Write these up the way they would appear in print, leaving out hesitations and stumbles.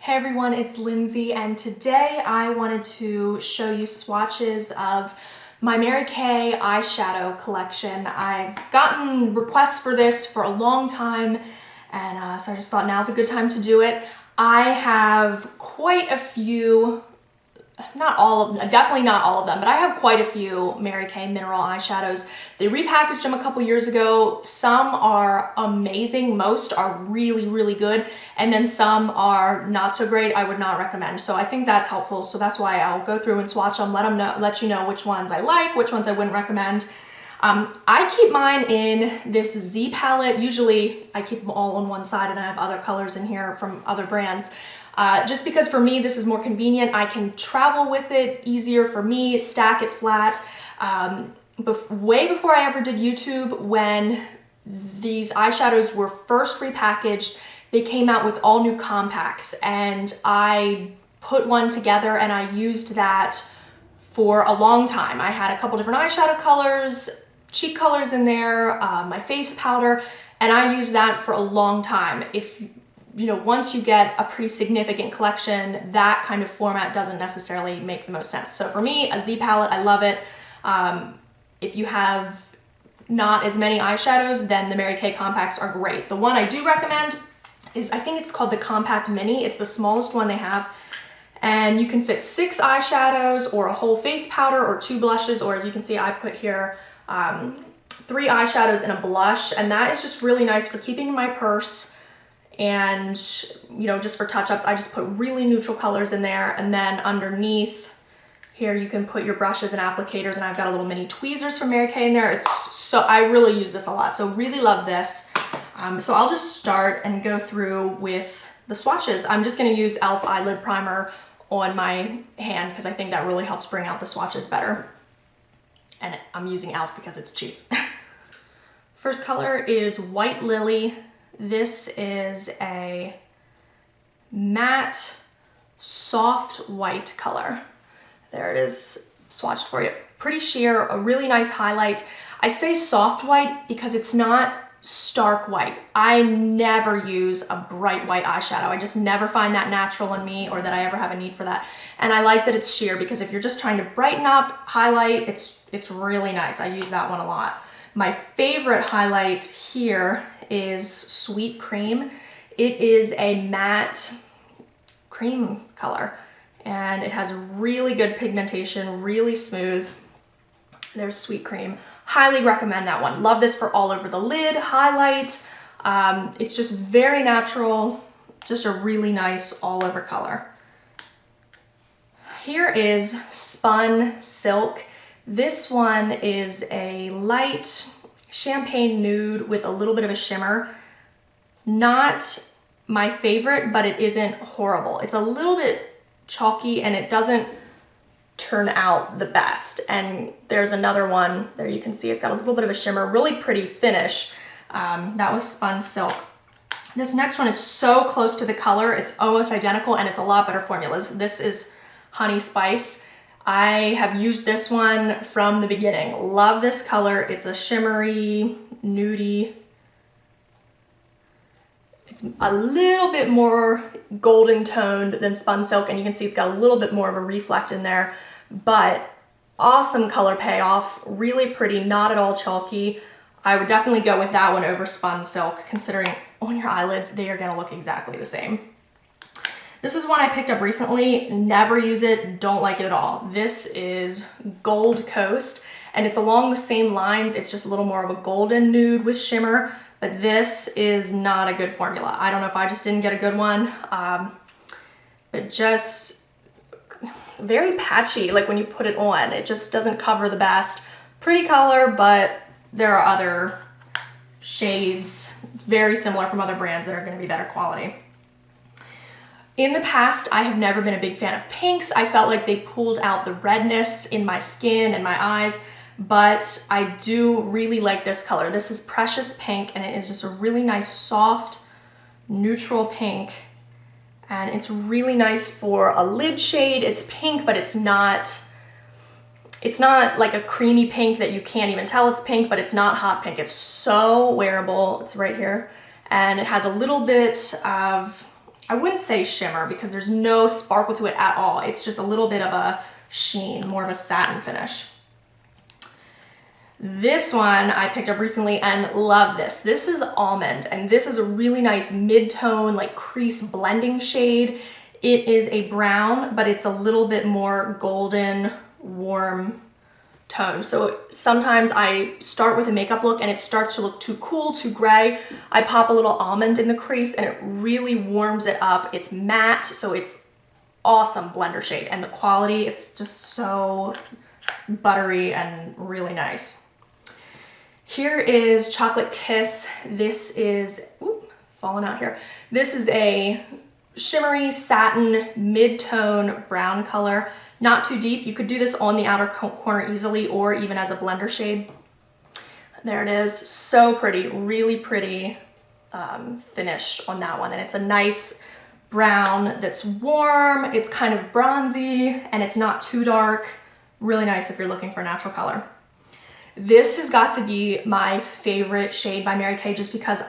Hey everyone, it's Lindsay, and today I wanted to show you swatches of my Mary Kay eyeshadow collection. I've gotten requests for this for a long time, and so I just thought now's a good time to do it. I have quite a few, definitely not all of them, but I have quite a few Mary Kay Mineral Eyeshadows. They repackaged them a couple years ago. Some are amazing, most are really, really good, and then some are not so great. I would not recommend. So I think that's helpful. So that's why I'll go through and swatch them, let you know which ones I like, which ones I wouldn't recommend. I keep mine in this Z palette. Usually I keep them all on one side and I have other colors in here from other brands. Just because for me this is more convenient. I can travel with it easier for me, stack it flat. Way before I ever did YouTube, when these eyeshadows were first repackaged, they came out with all new compacts, and I put one together and I used that for a long time. I had a couple different eyeshadow colors, cheek colors in there, my face powder, and I used that for a long time. Once you get a pretty significant collection, that kind of format doesn't necessarily make the most sense. So for me, a Z palette, I love it. If you have not as many eyeshadows, then the Mary Kay compacts are great. The one I do recommend is, I think it's called the Compact Mini. It's the smallest one they have. And you can fit 6 eyeshadows or a whole face powder or 2 blushes, or as you can see, I put here 3 eyeshadows and a blush. And that is just really nice for keeping in my purse. And just for touch-ups, I just put really neutral colors in there. And then underneath here, you can put your brushes and applicators, and I've got a little mini tweezers from Mary Kay in there. I really use this a lot, so really love this. So I'll just start and go through with the swatches. I'm just gonna use e.l.f. eyelid primer on my hand because I think that really helps bring out the swatches better. And I'm using e.l.f. because it's cheap. First color is White Lily. This is a matte, soft white color. There it is, swatched for you. Pretty sheer, a really nice highlight. I say soft white because it's not stark white. I never use a bright white eyeshadow. I just never find that natural in me, or that I ever have a need for that. And I like that it's sheer because if you're just trying to brighten up, highlight, it's really nice. I use that one a lot. My favorite highlight here is Sweet Cream. It is a matte cream color, and it has really good pigmentation, really smooth. There's Sweet Cream. Highly recommend that one. Love this for all over the lid, highlight. It's just very natural, just a really nice all over color. Here is Spun Silk. This one is a light champagne nude with a little bit of a shimmer. Not my favorite, but it isn't horrible. It's a little bit chalky and it doesn't turn out the best. And there's another one there, you can see it's got a little bit of a shimmer, really pretty finish. That was Spun Silk. This next one is so close to the color, it's almost identical, and it's a lot better formulas. This is Honey Spice. I have used this one from the beginning. Love this color. It's a shimmery, nudie. It's a little bit more golden toned than Spun Silk, and you can see it's got a little bit more of a reflect in there, but awesome color payoff, really pretty, not at all chalky. I would definitely go with that one over Spun Silk, considering on your eyelids, they are gonna look exactly the same. This is one I picked up recently, never use it, don't like it at all. This is Gold Coast, and it's along the same lines. It's just a little more of a golden nude with shimmer, but this is not a good formula. I don't know if I just didn't get a good one, but just very patchy, like when you put it on. It just doesn't cover the best. Pretty color, but there are other shades very similar from other brands that are gonna be better quality. In the past, I have never been a big fan of pinks. I felt like they pulled out the redness in my skin and my eyes, but I do really like this color. This is Precious Pink, and it is just a really nice, soft, neutral pink. And it's really nice for a lid shade. It's pink, but it's not like a creamy pink that you can't even tell it's pink, but it's not hot pink. It's so wearable. It's right here. And it has a little bit of I wouldn't say shimmer because there's no sparkle to it at all. It's just a little bit of a sheen, more of a satin finish. This one I picked up recently and love this. This is Almond, and this is a really nice mid-tone, like crease blending shade. It is a brown, but it's a little bit more golden, warm tone. So sometimes I start with a makeup look and it starts to look too cool, too gray. I pop a little almond in the crease and it really warms it up. It's matte, so it's awesome blender shade, and the quality, it's just so buttery and really nice. Here is Chocolate Kiss. This is, falling out here. This is a shimmery satin mid-tone brown color. Not too deep. You could do this on the outer corner easily or even as a blender shade. There it is. So pretty, really pretty finish on that one. And it's a nice brown that's warm. It's kind of bronzy and it's not too dark. Really nice if you're looking for a natural color. This has got to be my favorite shade by Mary Kay just because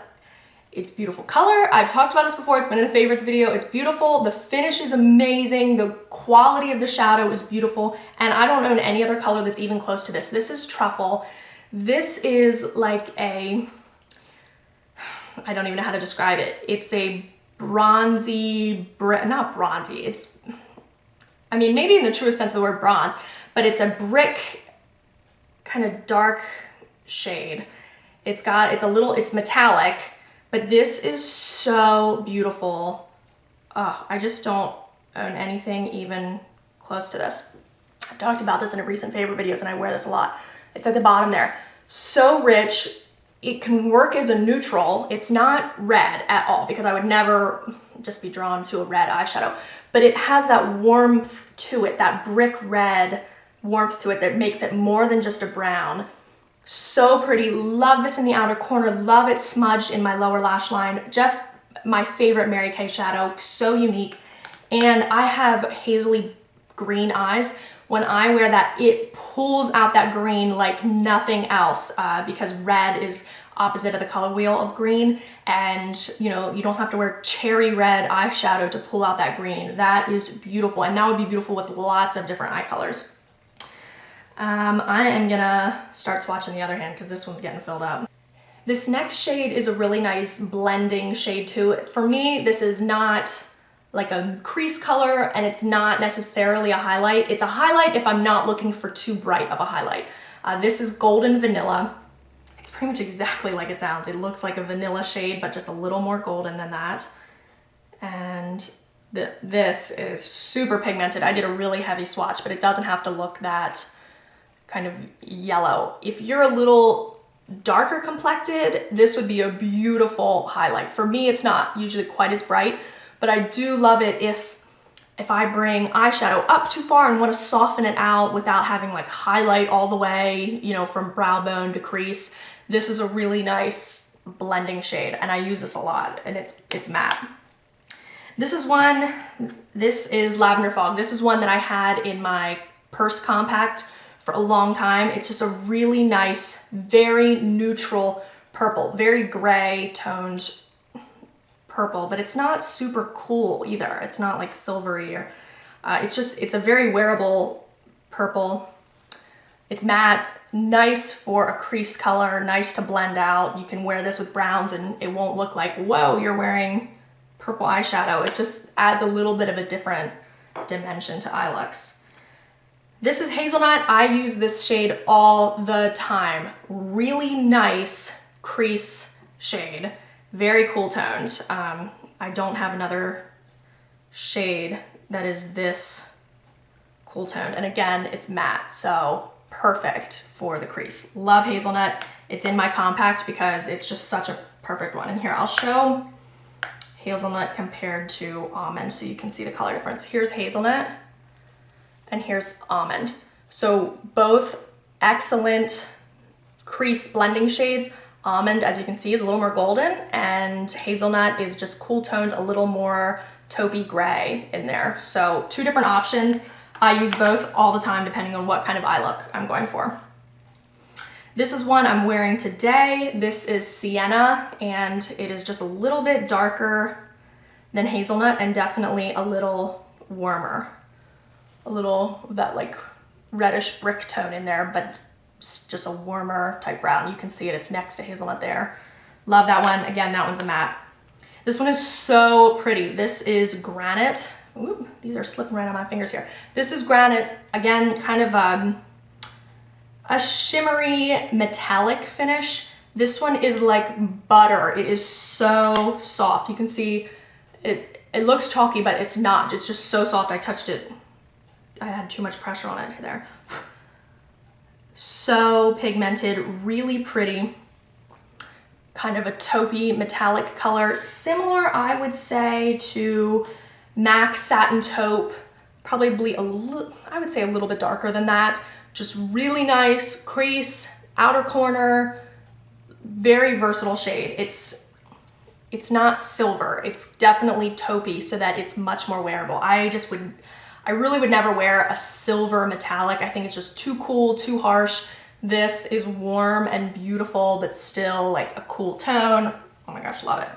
it's beautiful color. I've talked about this before. It's been in a favorites video. It's beautiful. The finish is amazing. The quality of the shadow is beautiful. And I don't own any other color that's even close to this. This is Truffle. This is like a, I don't even know how to describe it. It's a bronzy, not bronzy. It's, I mean, maybe in the truest sense of the word bronze, but it's a brick kind of dark shade. It's metallic. But this is so beautiful. Oh, I just don't own anything even close to this. I've talked about this in a recent favorite videos and I wear this a lot. It's at the bottom there. So rich. It can work as a neutral. It's not red at all because I would never just be drawn to a red eyeshadow. But it has that warmth to it, that brick red warmth to it that makes it more than just a brown. So pretty. Love this in the outer corner. Love it smudged in my lower lash line. Just my favorite Mary Kay shadow. So unique. And I have hazily green eyes. When I wear that, it pulls out that green like nothing else because red is opposite of the color wheel of green. And you know, you don't have to wear cherry red eyeshadow to pull out that green. That is beautiful. And that would be beautiful with lots of different eye colors. I am gonna start swatching the other hand because this one's getting filled up. This next shade is a really nice blending shade too. For me, this is not like a crease color and it's not necessarily a highlight. It's a highlight if I'm not looking for too bright of a highlight. This is Golden Vanilla. It's pretty much exactly like it sounds. It looks like a vanilla shade, but just a little more golden than that. And this is super pigmented. I did a really heavy swatch, but it doesn't have to look that kind of yellow. If you're a little darker complected, this would be a beautiful highlight. For me, it's not usually quite as bright, but I do love it if I bring eyeshadow up too far and want to soften it out without having like highlight all the way, you know, from brow bone to crease. This is a really nice blending shade and I use this a lot and it's matte. This is Lavender Fog. This is one that I had in my purse compact for a long time. It's just a really nice, very neutral purple, very gray toned purple, but it's not super cool either. It's not like silvery or, it's a very wearable purple. It's matte, nice for a crease color, nice to blend out. You can wear this with browns and it won't look like, whoa, you're wearing purple eyeshadow. It just adds a little bit of a different dimension to eye looks. This is Hazelnut. I use this shade all the time. Really nice crease shade. Very cool toned. I don't have another shade that is this cool toned. And again, it's matte, so perfect for the crease. Love Hazelnut. It's in my compact because it's just such a perfect one. And here, I'll show Hazelnut compared to Almond so you can see the color difference. Here's Hazelnut. And here's Almond. So both excellent crease blending shades. Almond, as you can see, is a little more golden and Hazelnut is just cool toned, a little more taupey gray in there. So two different options. I use both all the time depending on what kind of eye look I'm going for. This is one I'm wearing today. This is Sienna and it is just a little bit darker than Hazelnut, and definitely a little warmer. A little, that like reddish brick tone in there, but just a warmer type brown. You can see it, it's next to Hazelnut there. Love that one. Again, that one's a matte. This one is so pretty. This is Granite. Ooh, these are slipping right on my fingers here. This is Granite, again, kind of a shimmery metallic finish. This one is like butter. It is so soft. You can see it looks chalky, but it's not. It's just so soft. I touched it. I had too much pressure on it there. So pigmented, really pretty. Kind of a taupey metallic color. Similar, I would say, to MAC Satin Taupe. Probably I would say a little bit darker than that. Just really nice crease, outer corner, very versatile shade. It's not silver, it's definitely taupey, so that it's much more wearable. I really would never wear a silver metallic. I think it's just too cool, too harsh. This is warm and beautiful, but still like a cool tone. Oh my gosh, love it.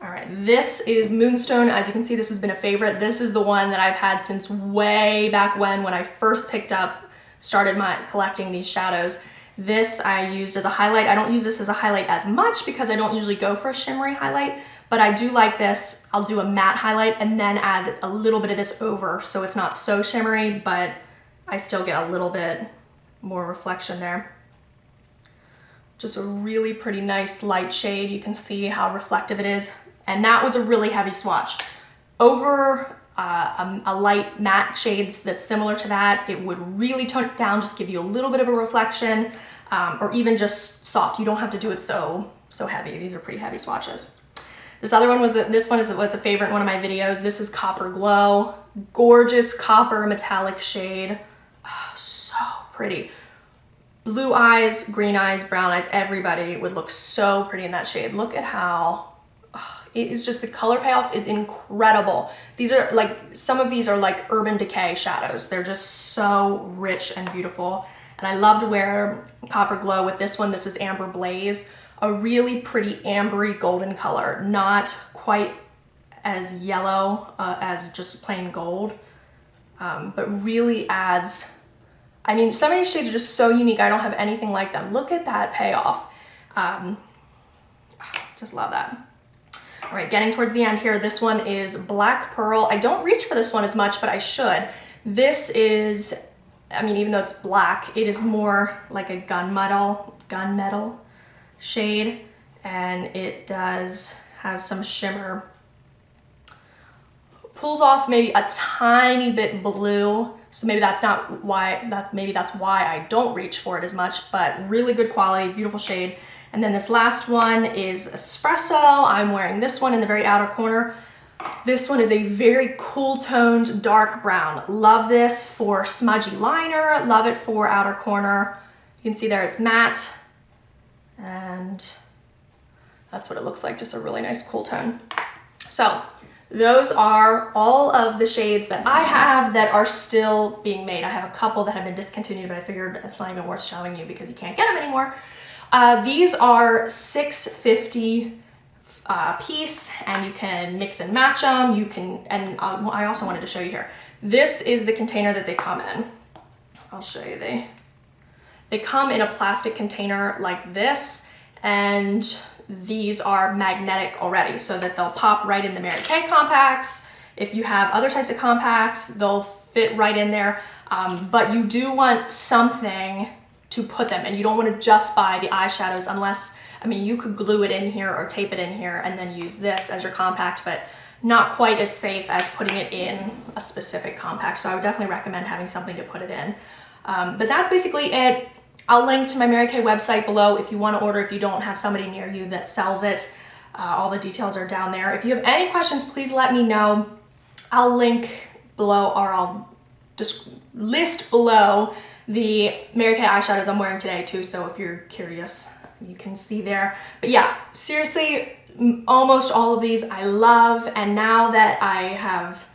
All right, this is Moonstone. As you can see, this has been a favorite. This is the one that I've had since way back when I first started collecting these shadows. This I used as a highlight. I don't use this as a highlight as much because I don't usually go for a shimmery highlight, but I do like this. I'll do a matte highlight and then add a little bit of this over, so it's not so shimmery, but I still get a little bit more reflection there. Just a really pretty nice light shade. You can see how reflective it is. And that was a really heavy swatch. Over a light matte shades that's similar to that, it would really tone it down, just give you a little bit of a reflection, or even just soft. You don't have to do it so heavy. These are pretty heavy swatches. This one was a favorite in one of my videos. This is Copper Glow. Gorgeous copper metallic shade. Oh, so pretty. Blue eyes, green eyes, brown eyes, everybody would look so pretty in that shade. Look at how, it is just, the color payoff is incredible. These are like, some of these are like Urban Decay shadows. They're just so rich and beautiful. And I love to wear Copper Glow with this one. This is Amber Blaze, a really pretty ambery golden color, not quite as yellow as just plain gold, but really adds, I mean, some of these shades are just so unique. I don't have anything like them. Look at that payoff. Just love that. All right, getting towards the end here, this one is Black Pearl. I don't reach for this one as much, but I should. This is, I mean, even though it's black, it is more like a gunmetal shade, and it does have some shimmer. Pulls off maybe a tiny bit blue, so maybe that's why I don't reach for it as much, but really good quality, beautiful shade. And then this last one is Espresso. I'm wearing this one in the very outer corner. This one is a very cool toned dark brown. Love this for smudgy liner, love it for outer corner. You can see there it's matte, and that's what it looks like, just a really nice cool tone. So those are all of the shades that I have that are still being made. I have a couple that have been discontinued, but I figured it's not even worth showing you because you can't get them anymore. These are $6.50 piece, and you can mix and match them. You can, and I also wanted to show you here. This is the container that they come in. I'll show you. They come in a plastic container like this, and these are magnetic already, so that they'll pop right in the Mary Kay compacts. If you have other types of compacts, they'll fit right in there. But you do want something to put them in. You don't want to just buy the eyeshadows unless, I mean, you could glue it in here or tape it in here and then use this as your compact, but not quite as safe as putting it in a specific compact. So I would definitely recommend having something to put it in. But that's basically it. I'll link to my Mary Kay website below if you want to order, if you don't have somebody near you that sells it. All the details are down there. If you have any questions, please let me know. I'll link below, or I'll just list below the Mary Kay eyeshadows I'm wearing today too, so if you're curious, you can see there. But yeah, seriously, almost all of these I love, and now that I have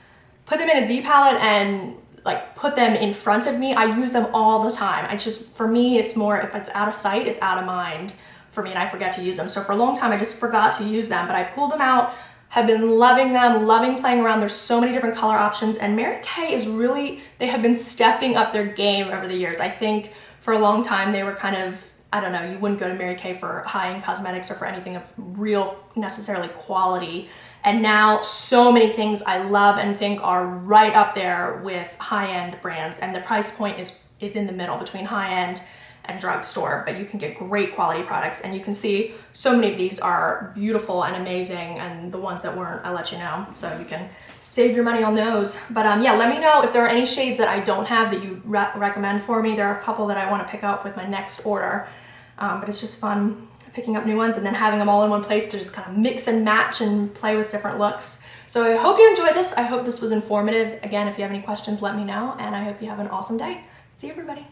put them in a Z palette and like put them in front of me, I use them all the time. I just, for me, it's more, if it's out of sight, it's out of mind for me, and I forget to use them. So for a long time, I just forgot to use them, but I pulled them out Have been loving them, loving playing around. There's so many different color options, and Mary Kay is really, they have been stepping up their game over the years. I think for a long time they were kind of, I don't know, you wouldn't go to Mary Kay for high-end cosmetics or for anything of real, necessarily quality. And now so many things I love and think are right up there with high-end brands, and the price point is in the middle between high-end and drugstore, but you can get great quality products, and you can see so many of these are beautiful and amazing, and the ones that weren't, I'll let you know, so you can save your money on those. But yeah, let me know if there are any shades that I don't have that you recommend for me. There are a couple that I want to pick up with my next order, but it's just fun picking up new ones and then having them all in one place to just kind of mix and match and play with different looks. So I hope you enjoyed this. I hope this was informative. Again, if you have any questions, let me know, and I hope you have an awesome day. See you, everybody.